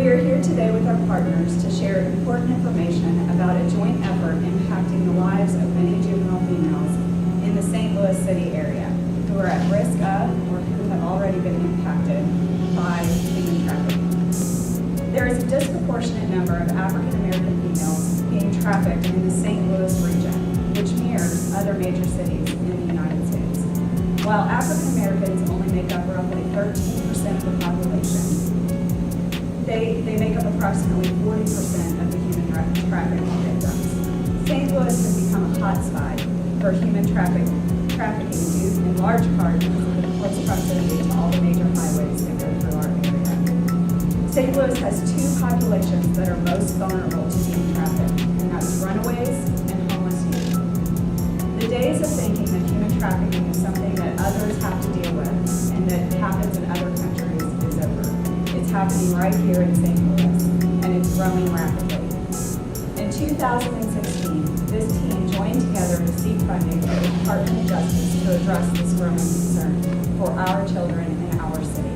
We are here today with our partners to share important information about a joint effort impacting the lives of many juvenile females in the St. Louis City area who are at risk of or who have already been impacted by human trafficking. There is a disproportionate number of African American females being trafficked in the St. Louis region, which mirrors other major cities in the United States. While African Americans only make up roughly 13% of the population, they make up approximately 40% of the human trafficking victims. St. Louis has become a hotspot for human trafficking due in large part because of the close proximity to all the major highways that go through our area. St. Louis has two populations that are most vulnerable to being trafficked, and that's runaways and homeless youth. The days of thinking that human trafficking is something that others have to deal with and that happens in other countries is over. It's happening right here in St. Louis, and it's growing rapidly. In 2016, this team joined together to seek funding from the Department of Justice to address this growing concern for our children in our city.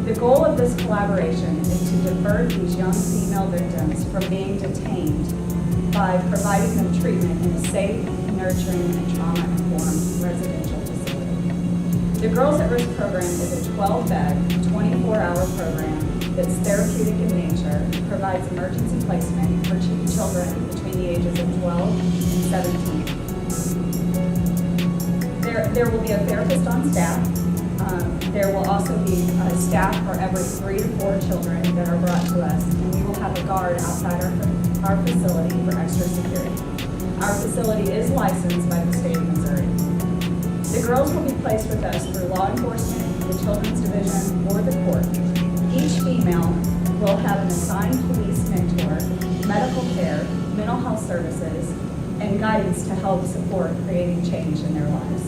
The goal of this collaboration is to divert these young female victims from being detained by providing them treatment in a safe, nurturing, and trauma-informed residential facility. The Girls at Risk program is a 12-bed, 24-hour program that's therapeutic in nature, provides emergency placement for children between the ages of 12 and 17. There will be a therapist on staff. There will also be staff for every 3 to 4 children that are brought to us, and we will have a guard outside our facility for extra security. Our facility is licensed by the state of Missouri. The girls will be placed with us through law enforcement, the Children's Division, or the court. Each female will have an assigned police mentor, medical care, mental health services, and guidance to help support creating change in their lives.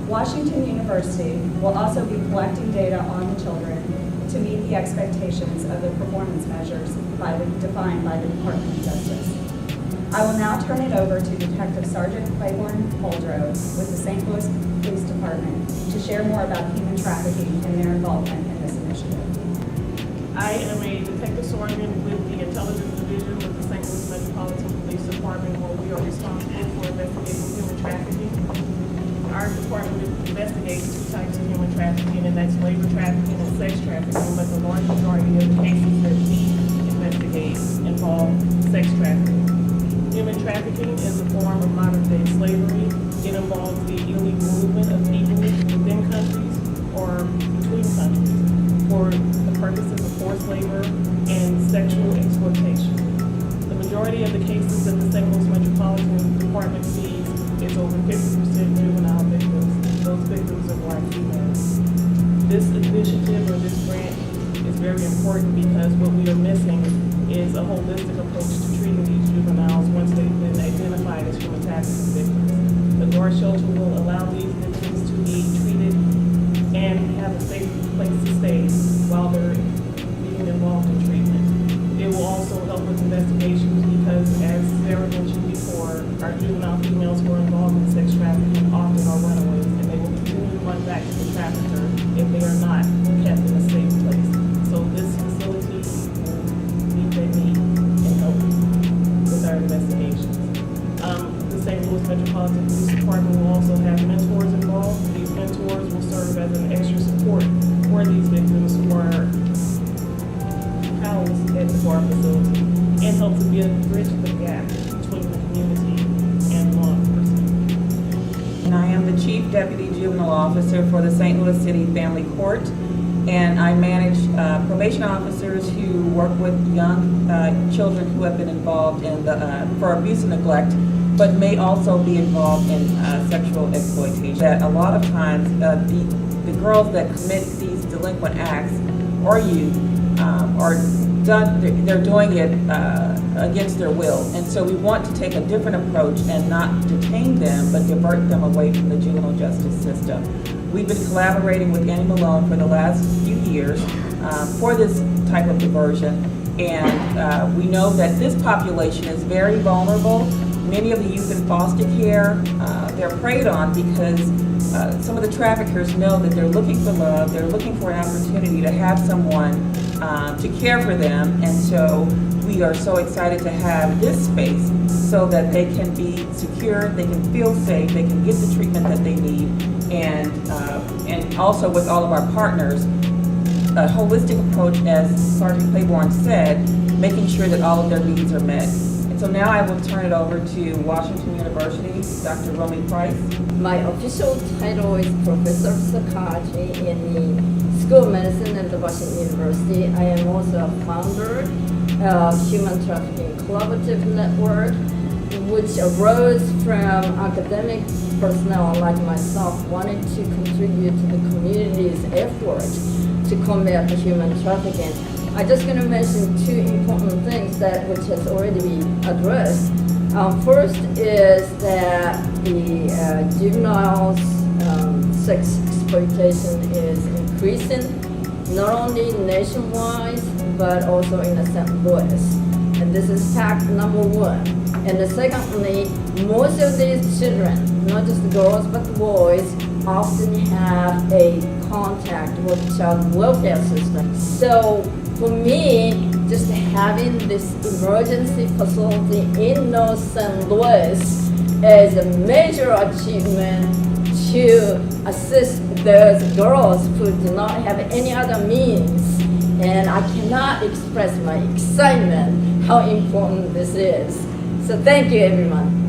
Washington University will also be collecting data on the children to meet the expectations of the performance measures defined by the Department of Justice. I will now turn it over to Detective Sergeant Claiborne Holdrow with the St. Louis Police Department to share more about human trafficking and their involvement in this initiative. I am a detective sergeant with the Intelligence Division with the St. Louis Metropolitan Police Department, where we are responsible for investigating human trafficking. Our department investigates 2 types of human trafficking, and that's labor trafficking and sex trafficking, but the large majority of the cases that we investigate involve sex trafficking. Human trafficking is a form of modern-day slavery. It involves the illegal movement of people within countries or between countries for the purposes of forced labor and sexual exploitation. The majority of the cases that the St. Louis Metropolitan Department sees is over 50% juvenile victims. Those victims are Black females. This initiative or this grant is very important because what we are missing is a holistic approach to treating these juveniles once they've been identified as human trafficking victims. The guard shelter will allow these victims to be treated and have a safe place to stay while they're being involved in treatment. It will also help with investigations because, as Sarah mentioned before, our juvenile females who are involved in sex trafficking often are runaways, and they will continue to run back to the trafficker if they are not kept in a safe place. So this facility will meet their need and help with our investigations. The St. Louis Metropolitan Police Department will also have mentors involved. These mentors will serve as an extra support for these victims who are housed at the bar facility and help to bridge the gap between the community and law enforcement. And I am the Chief Deputy Juvenile Officer for the St. Louis City Family Court, and I manage probation officers who work with young children who have been involved in for abuse and neglect, but may also be involved in sexual exploitation. That a lot of times the girls that commit these delinquent acts or youth they're doing it against their will. And so we want to take a different approach and not detain them, but divert them away from the juvenile justice system. We've been collaborating with Annie Malone for the last few years for this type of diversion. And we know that this population is very vulnerable. Many of the youth in foster care, they're preyed on because some of the traffickers know that they're looking for love, they're looking for an opportunity to have someone to care for them. And so we are so excited to have this space so that they can be secure, they can feel safe, they can get the treatment that they need, and also with all of our partners, a holistic approach, as Sergeant Claiborne said, making sure that all of their needs are met. And so now I will turn it over to Washington University, Dr. Romy Price. My official title is Professor of Psychiatry in the School of Medicine at the Washington University. I am also a founder of Human Trafficking Collaborative Network, which arose from academic personnel like myself wanting to contribute to the community's effort to combat human trafficking. I'm just going to mention two important things which has already been addressed. First is that the juveniles' sex exploitation is increasing, not only nationwide, but also in St. Louis. And this is fact number one. And secondly, most of these children, not just the girls but the boys, often have a contact with child welfare system. So for me, just having this emergency facility in North St. Louis is a major achievement to assist those girls who do not have any other means. And I cannot express my excitement how important this is. So thank you, everyone.